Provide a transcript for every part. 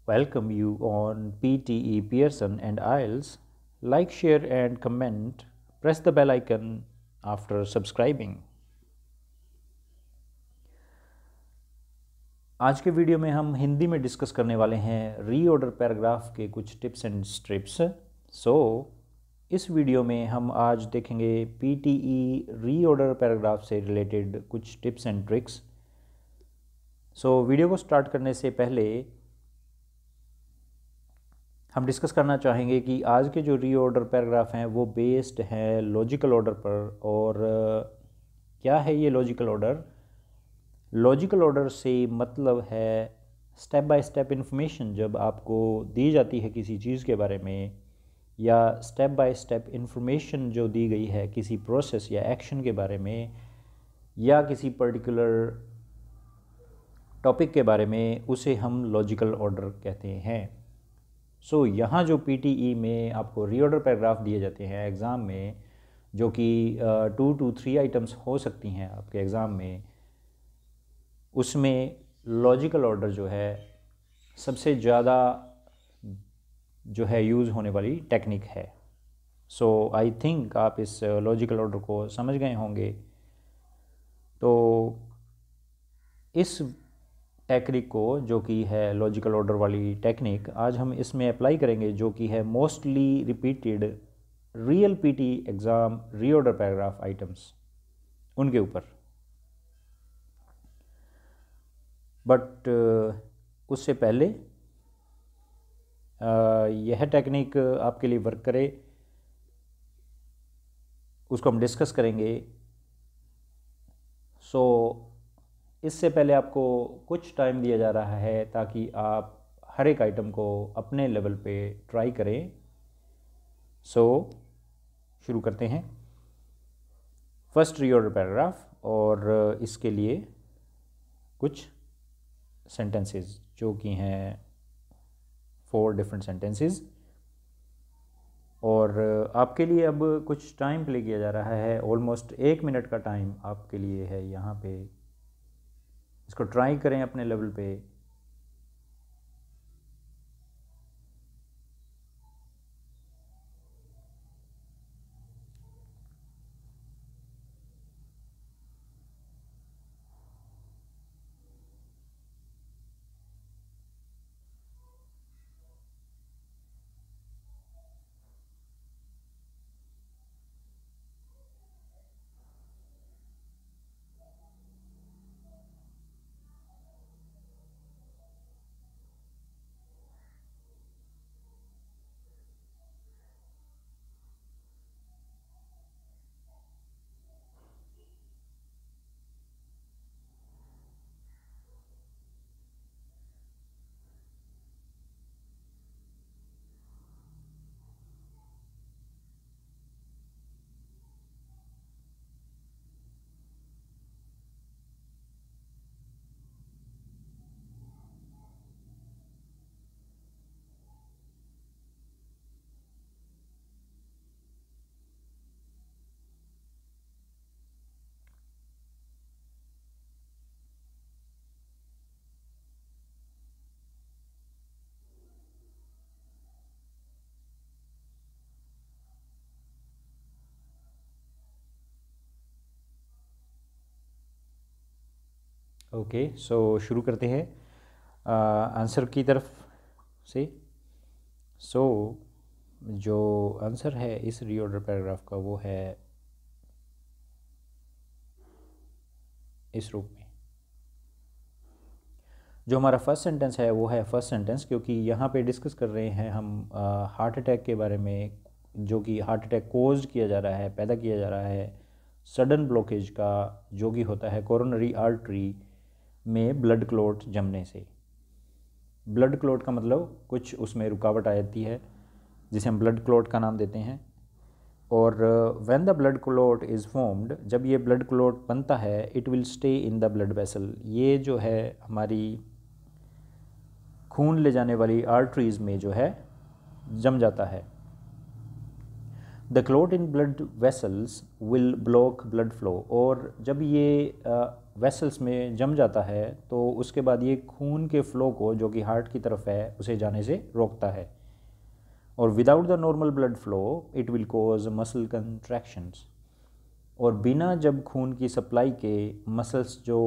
welcome you on PTE Pearson and IELTS. Like, share, and comment. Press the bell icon after subscribing. आज के video में हम हिंदी में discuss करने वाले हैं रीऑर्डर पैराग्राफ के कुछ टिप्स एंड स्ट्रिप्स। इस वीडियो में हम आज देखेंगे पीटीई रीऑर्डर पैराग्राफ से रिलेटेड कुछ टिप्स एंड ट्रिक्स। वीडियो को स्टार्ट करने से पहले हम डिस्कस करना चाहेंगे कि आज के जो रीऑर्डर पैराग्राफ हैं वो बेस्ड हैं लॉजिकल ऑर्डर पर। और क्या है ये लॉजिकल ऑर्डर? लॉजिकल ऑर्डर से मतलब है स्टेप बाय स्टेप इन्फॉर्मेशन जब आपको दी जाती है किसी चीज़ के बारे में, या स्टेप बाय स्टेप इन्फॉर्मेशन जो दी गई है किसी प्रोसेस या एक्शन के बारे में, या किसी पर्टिकुलर टॉपिक के बारे में, उसे हम लॉजिकल ऑर्डर कहते हैं। यहाँ जो पीटीई में आपको रीऑर्डर पैराग्राफ दिए जाते हैं एग्ज़ाम में, जो कि 2 to 3 आइटम्स हो सकती हैं आपके एग्ज़ाम में, उसमें लॉजिकल ऑर्डर जो है सबसे ज़्यादा जो है यूज़ होने वाली टेक्निक है। आई थिंक आप इस लॉजिकल ऑर्डर को समझ गए होंगे। तो इस टेक्निक को, जो कि है लॉजिकल ऑर्डर वाली टेक्निक, आज हम इसमें अप्लाई करेंगे, जो कि है mostly repeated real PT exam reorder paragraph items, उनके ऊपर। बट उससे पहले यह टेक्निक आपके लिए वर्क करे उसको हम डिस्कस करेंगे। इससे पहले आपको कुछ टाइम दिया जा रहा है ताकि आप हर एक आइटम को अपने लेवल पे ट्राई करें। शुरू करते हैं फर्स्ट रीऑर्डर पैराग्राफ, और इसके लिए कुछ सेंटेंसेस जो कि हैं 4 डिफरेंट सेंटेंसेस। और आपके लिए अब कुछ टाइम प्ले किया जा रहा है, ऑलमोस्ट 1 मिनट का टाइम आपके लिए है यहाँ पे। इसको ट्राई करें अपने लेवल पे। शुरू करते हैं आंसर की तरफ से। जो आंसर है इस रीऑर्डर पैराग्राफ का वो है इस रूप में। जो हमारा फर्स्ट सेंटेंस है वो है फर्स्ट सेंटेंस, क्योंकि यहाँ पे डिस्कस कर रहे हैं हम हार्ट अटैक के बारे में, जो कि हार्ट अटैक कोज किया जा रहा है, पैदा किया जा रहा है सडन ब्लॉकेज का, जो कि होता है कोरोनरी आर्टरी में ब्लड क्लॉट जमने से। ब्लड क्लॉट का मतलब कुछ उसमें रुकावट आ जाती है जिसे हम ब्लड क्लॉट का नाम देते हैं। और when the blood clot is formed, जब ये ब्लड क्लॉट बनता है, it will stay in the blood vessel, ये जो है हमारी खून ले जाने वाली आर्टरीज़ में जो है जम जाता है। The clot in blood vessels will block blood flow, और जब ये वेसल्स में जम जाता है तो उसके बाद ये खून के फ़्लो को, जो कि हार्ट की तरफ है, उसे जाने से रोकता है। और without the normal blood flow it will cause muscle contractions. और बिना जब खून की सप्लाई के मसल्स जो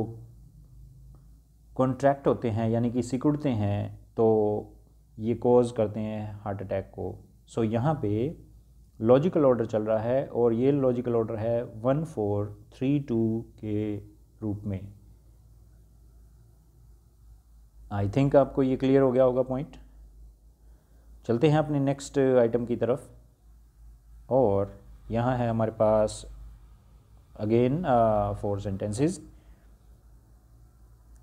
कॉन्ट्रैक्ट होते हैं यानी कि सिकुड़ते हैं तो ये कॉज करते हैं हार्ट अटैक को। सो यहाँ पे लॉजिकल ऑर्डर चल रहा है और ये लॉजिकल ऑर्डर है 1432 के रूप में। आई थिंक आपको ये क्लियर हो गया होगा पॉइंट। चलते हैं अपने नेक्स्ट आइटम की तरफ। और यहाँ है हमारे पास अगेन 4 सेंटेंसेस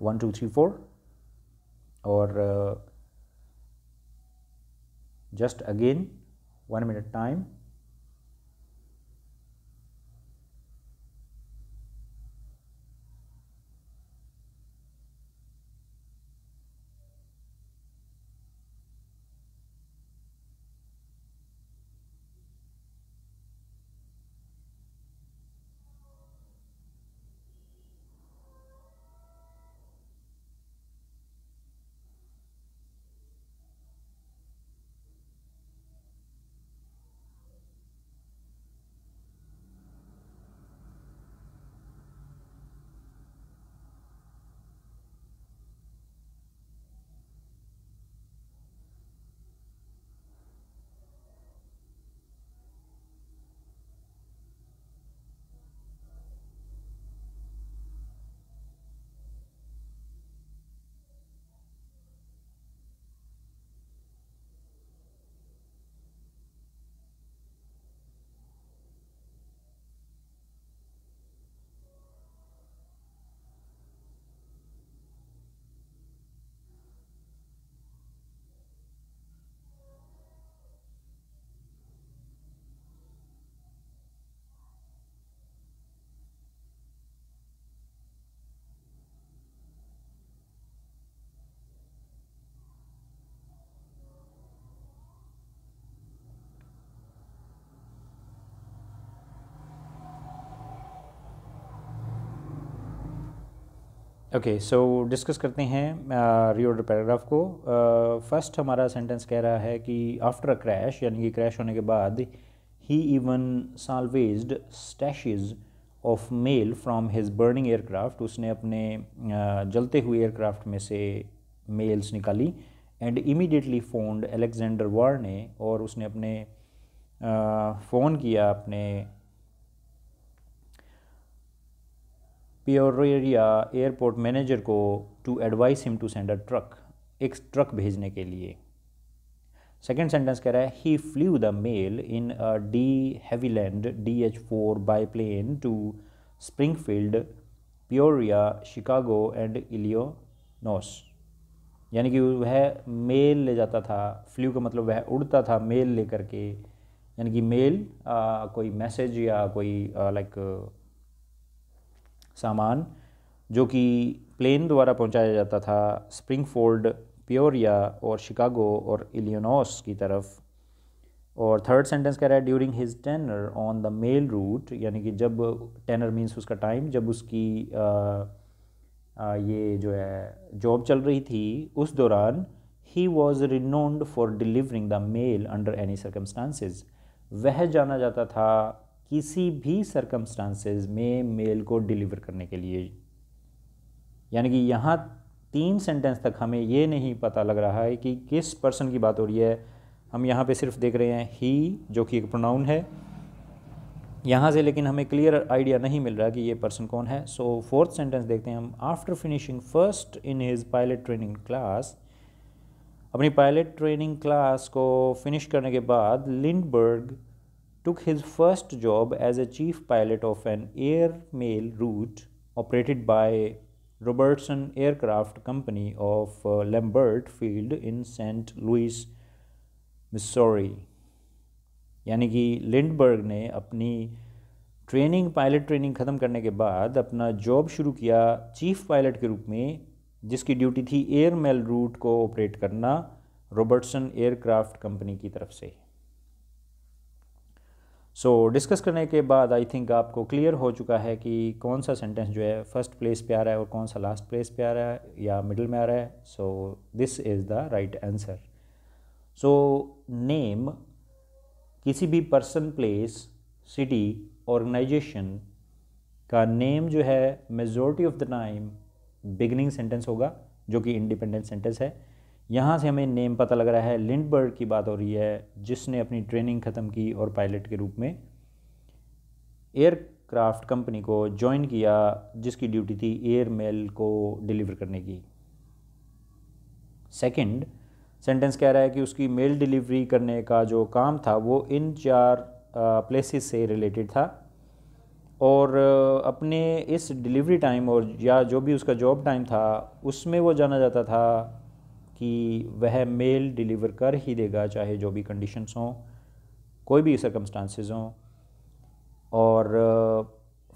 1 2 3 4 और just again 1 minute time. Okay, सो डिस्कस करते हैं रीऑर्डर पैराग्राफ को। फर्स्ट हमारा सेंटेंस कह रहा है कि आफ्टर अ क्रैश, यानी कि क्रैश होने के बाद, he even salvaged stashes of mail from his burning aircraft, उसने अपने जलते हुए एयरक्राफ्ट में से मेल्स निकाली। And immediately phoned Alexander Warne, और उसने अपने फ़ोन किया अपने पियोरिया एयरपोर्ट मैनेजर को to advise him to send a truck, एक ट्रक भेजने के लिए। सेकेंड सेंटेंस कह रहा है he flew the mail in a de Havilland DH-4 biplane to Springfield, Peoria, Chicago and इलियोनॉस। यानी कि वह मेल ले जाता था, फ्लू का मतलब वह उड़ता था मेल लेकर के, यानी कि मेल कोई मैसेज या कोई लाइक सामान जो कि प्लेन द्वारा पहुंचाया जाता था स्प्रिंगफील्ड, पियोरिया और शिकागो और इलियोनॉस की तरफ। और थर्ड सेंटेंस कह रहा है during his tenure on the mail route, यानी कि जब टेनर मीन्स उसका टाइम, जब उसकी ये जो है जॉब चल रही थी, उस दौरान he was renowned for delivering the mail under any circumstances, वह जाना जाता था किसी भी सर्कमस्टांसेस में मेल को डिलीवर करने के लिए। यानी कि यहाँ 3 सेंटेंस तक हमें ये नहीं पता लग रहा है कि किस पर्सन की बात हो रही है। हम यहाँ पे सिर्फ देख रहे हैं ही, जो कि एक प्रोनाउन है यहाँ से, लेकिन हमें क्लियर आइडिया नहीं मिल रहा कि ये पर्सन कौन है। सो फोर्थ सेंटेंस देखते हैं हम। After finishing first in his pilot training class, अपनी पायलट ट्रेनिंग क्लास को फिनिश करने के बाद Lindberg took his first job as a chief pilot of an air mail route operated by Robertson Aircraft Company of Lambert Field in St. Louis, Missouri। यानी कि Lindberg ने अपनी pilot training ख़त्म करने के बाद अपना जॉब शुरू किया चीफ पायलट के रूप में, जिसकी ड्यूटी थी एयर मेल रूट को ऑपरेट करना रॉबर्टसन एयरक्राफ्ट कंपनी की तरफ से। सो डिस्कस करने के बाद आई थिंक आपको क्लियर हो चुका है कि कौन सा सेंटेंस जो है फर्स्ट प्लेस पे आ रहा है और कौन सा लास्ट प्लेस पे आ रहा है या मिडिल में आ रहा है. So this is the right answer. So name किसी भी पर्सन, प्लेस, सिटी, ऑर्गेनाइजेशन का नेम जो है majority of the time beginning sentence होगा, जो कि इंडिपेंडेंट सेंटेंस है. यहाँ से हमें नेम पता लग रहा है. लिंडबर्ग की बात हो रही है जिसने अपनी ट्रेनिंग ख़त्म की और पायलट के रूप में एयरक्राफ्ट कंपनी को ज्वाइन किया, जिसकी ड्यूटी थी एयर मेल को डिलीवर करने की. सेकंड सेंटेंस कह रहा है कि उसकी मेल डिलीवरी करने का जो काम था वो इन 4 प्लेसेस से रिलेटेड था और अपने इस डिलीवरी टाइम और या जो भी उसका जॉब टाइम था उसमें वो जाना जाता था कि वह मेल डिलीवर कर ही देगा, चाहे जो भी कंडीशंस हों, कोई भी सर्कमस्टांसेस हों. और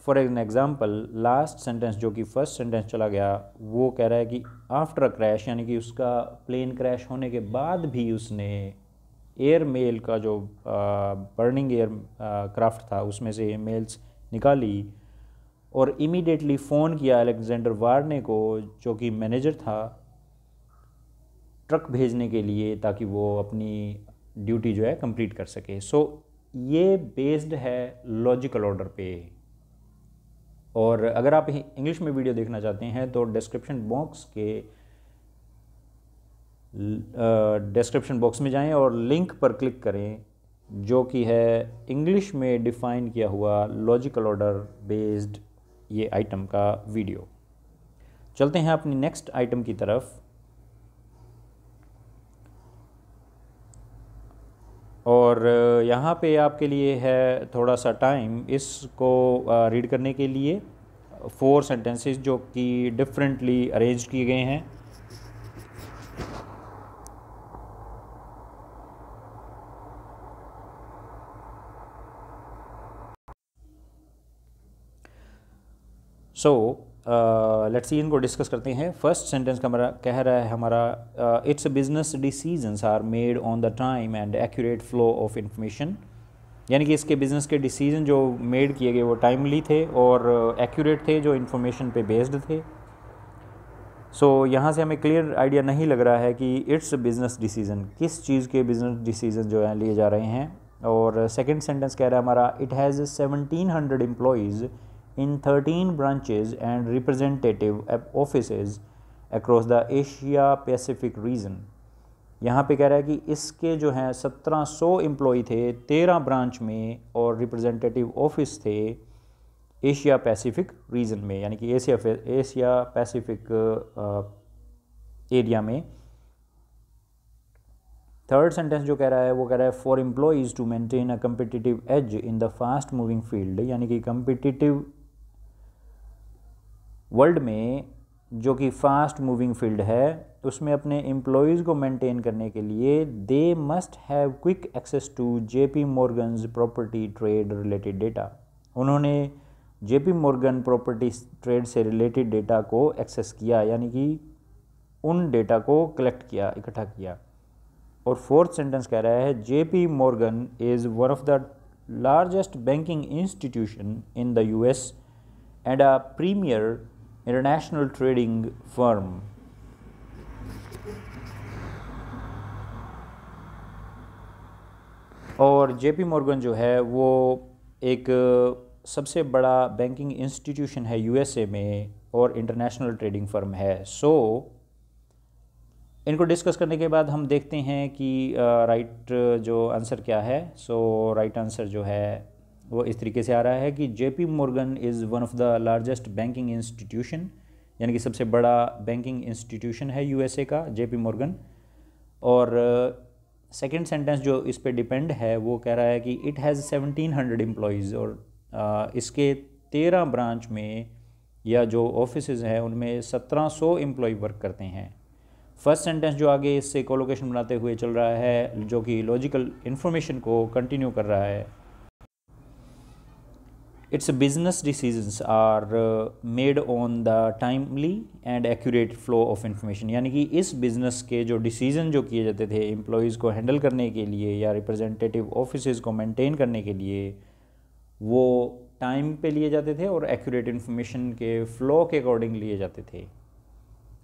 for an example last sentence जो कि फर्स्ट सेंटेंस चला गया वो कह रहा है कि आफ्टर अ क्रैश, यानी कि उसका प्लेन क्रैश होने के बाद भी उसने एयर मेल का जो बर्निंग एयर क्राफ्ट था उसमें से मेल्स निकाली और इमीडिएटली फ़ोन किया अलेक्जेंडर वार्ने को, जो कि मैनेजर था, ट्रक भेजने के लिए ताकि वो अपनी ड्यूटी जो है कंप्लीट कर सके. सो ये बेस्ड है लॉजिकल ऑर्डर पे. और अगर आप इंग्लिश में वीडियो देखना चाहते हैं तो डिस्क्रिप्शन बॉक्स में जाएं और लिंक पर क्लिक करें, जो कि है इंग्लिश में डिफ़ाइन किया हुआ लॉजिकल ऑर्डर बेस्ड ये आइटम का वीडियो. चलते हैं अपनी नेक्स्ट आइटम की तरफ. और यहाँ पे आपके लिए है थोड़ा सा टाइम इसको रीड करने के लिए. 4 सेंटेंसेस जो कि डिफरेंटली अरेंज किए गए हैं. सो लेट्स सी, इनको डिस्कस करते हैं. फर्स्ट सेंटेंस का हमारा कह रहा है हमारा its business decisions are made on the time and accurate flow of information, यानी कि इसके बिज़नेस के डिसीजन जो मेड किए गए वो टाइमली थे और एक्यूरेट थे, जो इन्फॉर्मेशन पे बेस्ड थे. सो यहाँ से हमें क्लियर आइडिया नहीं लग रहा है कि इट्स बिज़नेस डिसीजन किस चीज़ के बिज़नेस डिसीजन जो हैं लिए जा रहे हैं. और सेकंड सेंटेंस कह रहा है हमारा it has 1700 employees in 13 branches and representative offices across the Asia Pacific region. यहाँ पे कह रहा है कि इसके जो हैं 1700 एम्प्लॉय थे 13 ब्रांच में और रिप्रेजेंटेटिव ऑफिस थे एशिया पैसिफिक रीजन में, यानी कि एशिया पैसिफिक एरिया में. थर्ड सेंटेंस जो कह रहा है वो कह रहा है for employees to maintain a competitive edge in the fast moving field, यानी कि कम्पिटिटिव वर्ल्ड में जो कि फास्ट मूविंग फील्ड है उसमें अपने एम्प्लॉयज़ को मेंटेन करने के लिए they must have quick access to JP Morgan's property trade related data. उन्होंने जेपी मॉर्गन प्रॉपर्टी ट्रेड से रिलेटेड डेटा को एक्सेस किया, यानी कि उन डेटा को कलेक्ट किया, इकट्ठा किया. और फोर्थ सेंटेंस कह रहा है JP Morgan is one of the largest banking institution in the US and a premiere international trading firm. और जेपी मॉर्गन जो है वो एक सबसे बड़ा बैंकिंग इंस्टीट्यूशन है यूएसए में और इंटरनेशनल ट्रेडिंग फर्म है. सो इनको डिस्कस करने के बाद हम देखते हैं कि राइट जो आंसर क्या है. सो राइट आंसर जो है वो इस तरीके से आ रहा है कि JP Morgan is one of the largest banking institution, यानी कि सबसे बड़ा बैंकिंग इंस्टीट्यूशन है यूएसए का जेपी मॉर्गन. और सेकंड सेंटेंस जो इस पे डिपेंड है वो कह रहा है कि इट हैज़ 1700 एम्प्लॉयज़ और इसके 13 ब्रांच में या जो ऑफिसेज हैं उनमें 1700 एम्प्लॉय वर्क करते हैं. फर्स्ट सेंटेंस जो आगे इससे कोलोकेशन बनाते हुए चल रहा है जो कि लॉजिकल इन्फॉर्मेशन को कंटिन्यू कर रहा है. Its business decisions are made on the timely and accurate flow of information, यानी कि इस बिज़नेस के जो डिसीजन जो किए जाते थे एम्प्लॉयज़ को हैंडल करने के लिए या रिप्रेजेंटेटिव ऑफिसेज़ को मेंटेन करने के लिए वो टाइम पे लिए जाते थे और एक्यूरेट इन्फॉर्मेशन के फ़्लो के अकॉर्डिंग लिए जाते थे।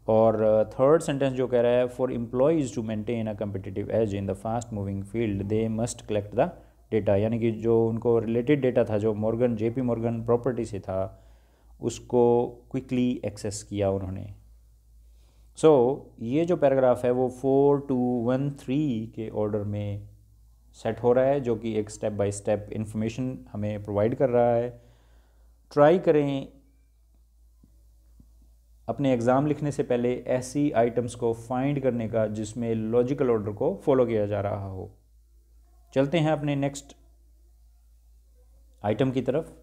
और थर्ड सेंटेंस जो कह रहा है, for employees to maintain a competitive edge in the fast moving field they must collect the data, यानी कि जो उनको रिलेटेड डेटा था जो मॉर्गन JP मॉर्गन प्रॉपर्टी से था उसको क्विकली एक्सेस किया उन्होंने। सो ये जो पैराग्राफ है वो 4213 के ऑर्डर में सेट हो रहा है, जो कि एक स्टेप बाय स्टेप इंफॉर्मेशन हमें प्रोवाइड कर रहा है। ट्राई करें अपने एग्ज़ाम लिखने से पहले ऐसी आइटम्स को फाइंड करने का जिसमें लॉजिकल ऑर्डर को फॉलो किया जा रहा हो। चलते हैं अपने नेक्स्ट आइटम की तरफ।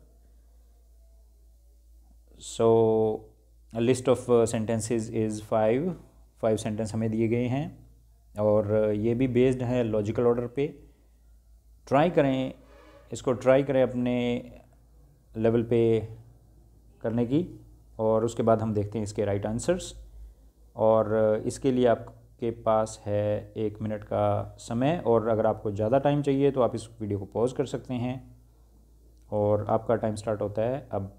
So list of sentences is 5 sentence हमें दिए गए हैं और ये भी बेस्ड है लॉजिकल ऑर्डर पे। इसको ट्राई करें अपने लेवल पे करने की, और उसके बाद हम देखते हैं इसके राइट आंसर्स। और इसके लिए आपके पास है 1 मिनट का समय, और अगर आपको ज़्यादा टाइम चाहिए तो आप इस वीडियो को पॉज कर सकते हैं। और आपका टाइम स्टार्ट होता है अब।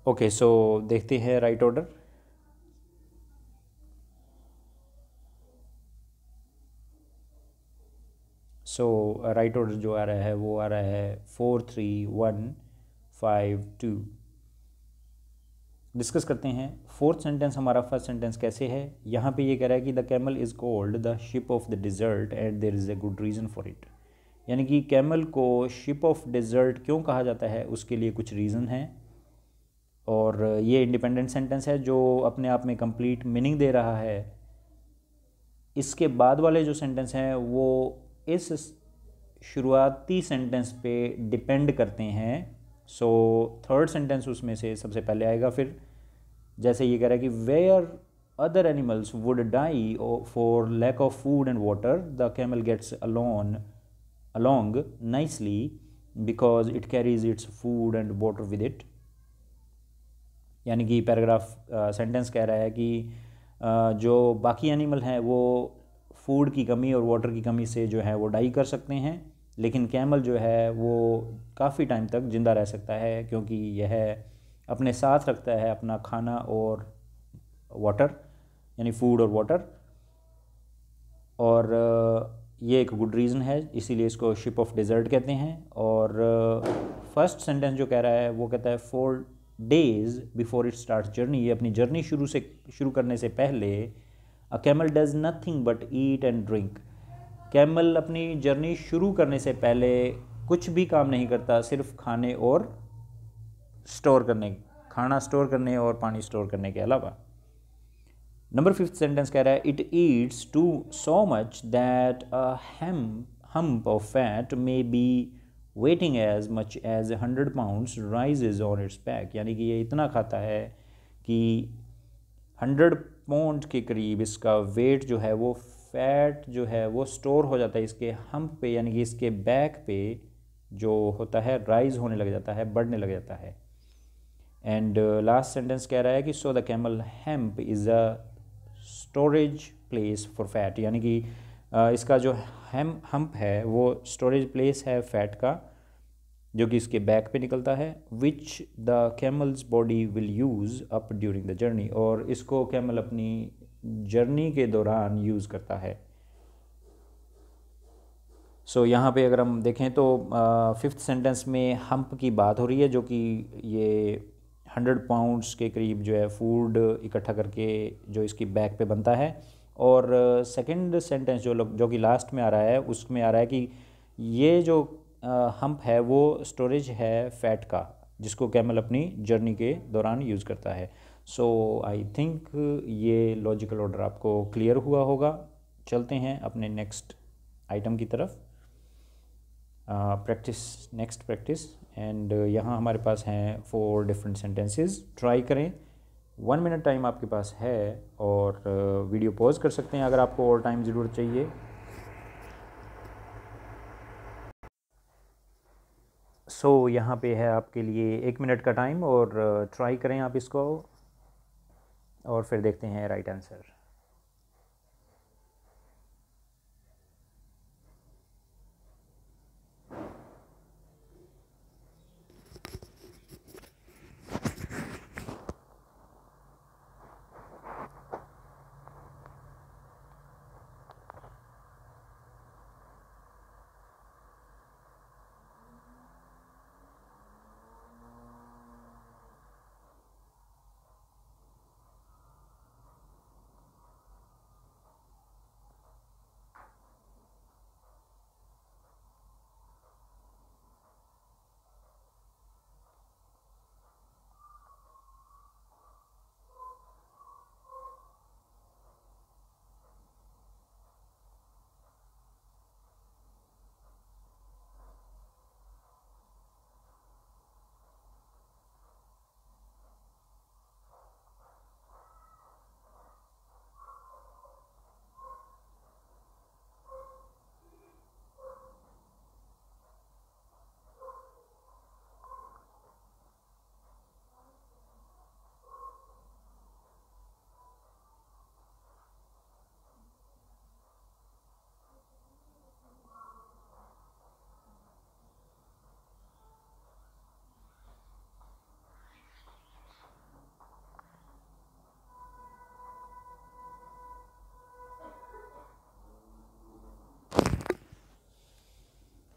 ओके, सो देखते हैं राइट ऑर्डर। सो राइट ऑर्डर जो आ रहा है वो आ रहा है 43152। डिस्कस करते हैं। फोर्थ सेंटेंस हमारा फर्स्ट सेंटेंस कैसे है। यहाँ पे ये कह रहा है कि the camel is called the ship of the desert and there is a good reason for it, यानी कि कैमल को शिप ऑफ डिज़र्ट क्यों कहा जाता है उसके लिए कुछ रीज़न है। और ये इंडिपेंडेंट सेंटेंस है जो अपने आप में कंप्लीट मीनिंग दे रहा है। इसके बाद वाले जो सेंटेंस हैं वो इस शुरुआती सेंटेंस पे डिपेंड करते हैं। सो थर्ड सेंटेंस उसमें से सबसे पहले आएगा। फिर जैसे ये कह रहा है कि where other animals would die for lack of food and water the camel gets along nicely because it carries its food and water with it. यानी कि पैराग्राफ सेंटेंस कह रहा है कि जो बाकी एनिमल हैं वो फूड की कमी और वाटर की कमी से जो है वो डाई कर सकते हैं, लेकिन कैमल जो है वो काफ़ी टाइम तक ज़िंदा रह सकता है क्योंकि यह अपने साथ रखता है अपना खाना और वाटर, यानी फूड और वाटर। और ये एक गुड रीज़न है, इसीलिए इसको शिप ऑफ डेजर्ट कहते हैं। और फर्स्ट सेंटेंस जो कह रहा है वो कहता है 4 days before it start journey, ये अपनी जर्नी शुरू करने से पहले a camel does nothing but eat and drink. Camel अपनी जर्नी शुरू करने से पहले कुछ भी काम नहीं करता, सिर्फ खाना स्टोर करने और पानी स्टोर करने के अलावा। नंबर 5 सेंटेंस कह रहा है it eats to so much that a hump of fat may be weighing as much as 100 pounds rises on its back, यानी कि ये इतना खाता है कि 100 पाउंड के करीब इसका वेट जो है वो फैट जो है वो स्टोर हो जाता है इसके हम्प पे, यानी कि इसके बैक पे जो होता है राइज होने लग जाता है, बढ़ने लग जाता है। एंड लास्ट सेंटेंस कह रहा है कि so the camel hemp is a storage place for fat, यानी कि इसका जो हम्प है वो स्टोरेज प्लेस है फैट का, जो कि इसके बैक पे निकलता है। Which the camel's body will use up during the journey, और इसको कैमल अपनी जर्नी के दौरान यूज़ करता है। सो यहाँ पे अगर हम देखें तो फिफ्थ सेंटेंस में हम्प की बात हो रही है, जो कि ये 100 पाउंड्स के करीब जो है फूड इकट्ठा करके जो इसकी बैक पे बनता है। और सेकंड सेंटेंस जो कि लास्ट में आ रहा है, उसमें आ रहा है कि ये जो हम्प है वो स्टोरेज है फैट का, जिसको कैमल अपनी जर्नी के दौरान यूज़ करता है। सो आई थिंक ये लॉजिकल ऑर्डर आपको क्लियर हुआ होगा। चलते हैं अपने नेक्स्ट आइटम की तरफ, नेक्स्ट प्रैक्टिस। एंड यहाँ हमारे पास हैं 4 डिफरेंट सेंटेंसेस, ट्राई करें। 1 मिनट टाइम आपके पास है, और वीडियो पॉज कर सकते हैं अगर आपको और टाइम ज़रूरत चाहिए। सो यहाँ पे है आपके लिए 1 मिनट का टाइम, और ट्राई करें आप इसको, और फिर देखते हैं राइट आंसर।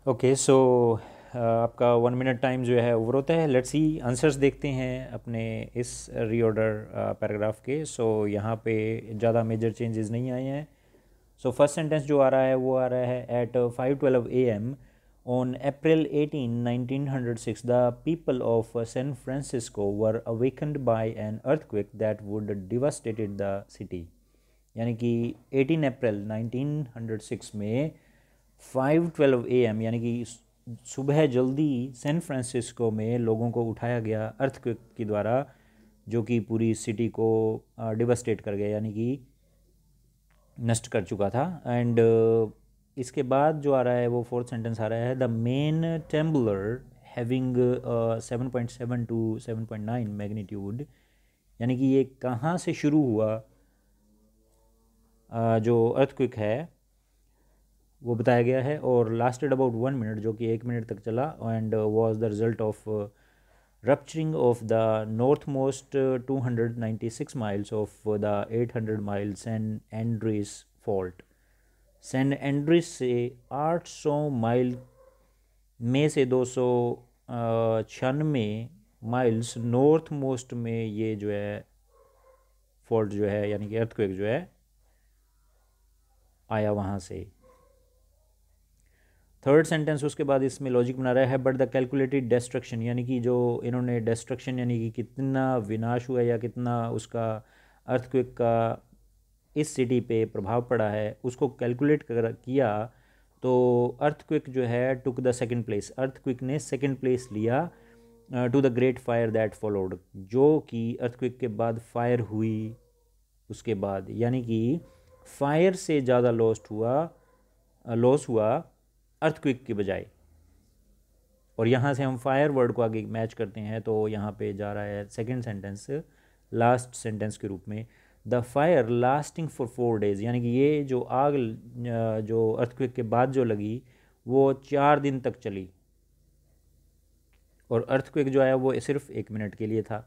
ओके, सो आपका 1 मिनट टाइम जो है ओवर होता है। लेट्स सी आंसर्स देखते हैं अपने इस रीऑर्डर पैराग्राफ के। सो यहाँ पे ज़्यादा मेजर चेंजेस नहीं आए हैं। सो फर्स्ट सेंटेंस जो आ रहा है वो आ रहा है at 5:12 AM on April 18, 1906 the people of San Francisco were awakened by an earthquake that would devastated the city. यानी कि 18 अप्रैल 1906 में 5:12 AM यानी कि सुबह जल्दी सैन फ्रांसिस्को में लोगों को उठाया गया अर्थक्वेक के द्वारा, जो कि पूरी सिटी को डिवास्टेट कर गया, यानी कि नष्ट कर चुका था। एंड इसके बाद जो आ रहा है वो फोर्थ सेंटेंस आ रहा है the main temblor having 7.7 to 7.9 magnitude, यानी कि ये कहाँ से शुरू हुआ जो अर्थक्वेक है वो बताया गया है, और लास्टेड अबाउट 1 मिनट, जो कि 1 मिनट तक चला, and was the result of rupturing of the north most 296 miles of the 800 mile San Andreas fault. San Andreas से 800 माइल में से 296 माइल्स नॉर्थ मोस्ट में ये जो है फॉल्ट जो है, यानी कि अर्थक्वेक जो है आया वहाँ से। थर्ड सेंटेंस उसके बाद इसमें लॉजिक बना रहा है बट द कैलकुलेटेड डिस्ट्रक्शन, यानी कि जो इन्होंने डिस्ट्रक्शन यानी कि कितना विनाश हुआ या कितना उसका अर्थक्वेक का इस सिटी पे प्रभाव पड़ा है उसको कैलकुलेट किया, तो अर्थक्वेक जो है took the second place, earthquake ने सेकंड प्लेस लिया to the great fire that followed, जो कि अर्थक्वेक के बाद फायर हुई उसके बाद, यानी कि फायर से ज़्यादा लॉस हुआ अर्थक्वेक के बजाय। और यहाँ से हम फायर वर्ड को आगे मैच करते हैं तो यहाँ पे जा रहा है सेकंड सेंटेंस लास्ट सेंटेंस के रूप में, the fire lasting for 4 days, यानी कि ये जो आग जो अर्थक्वेक के बाद जो लगी वो 4 दिन तक चली, और अर्थक्वेक जो आया वो सिर्फ 1 मिनट के लिए था।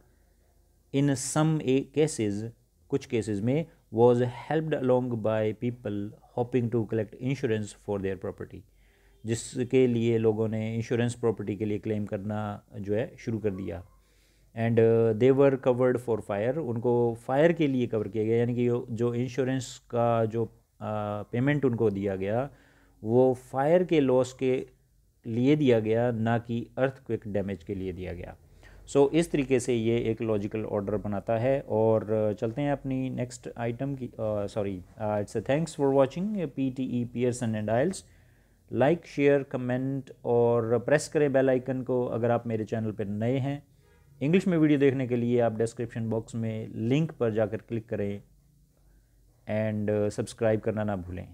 इन सम केसेस, कुछ केसेस में, was helped along by people hoping to collect insurance for their property, जिसके लिए लोगों ने इंश्योरेंस प्रॉपर्टी के लिए क्लेम करना जो है शुरू कर दिया। And they were covered for fire, उनको फायर के लिए कवर किया गया, यानी कि जो इंश्योरेंस का जो पेमेंट उनको दिया गया वो फायर के लॉस के लिए दिया गया, ना कि अर्थक्वेक डैमेज के लिए दिया गया। सो इस तरीके से ये एक लॉजिकल ऑर्डर बनाता है। और चलते हैं अपनी नेक्स्ट आइटम की। Sorry, it's thanks for watching PTE Pearson and IELTS. Like, share, comment और प्रेस करें बेल आइकन को अगर आप मेरे चैनल पर नए हैं। इंग्लिश में वीडियो देखने के लिए आप डिस्क्रिप्शन बॉक्स में लिंक पर जाकर क्लिक करें एंड सब्सक्राइब करना ना भूलें।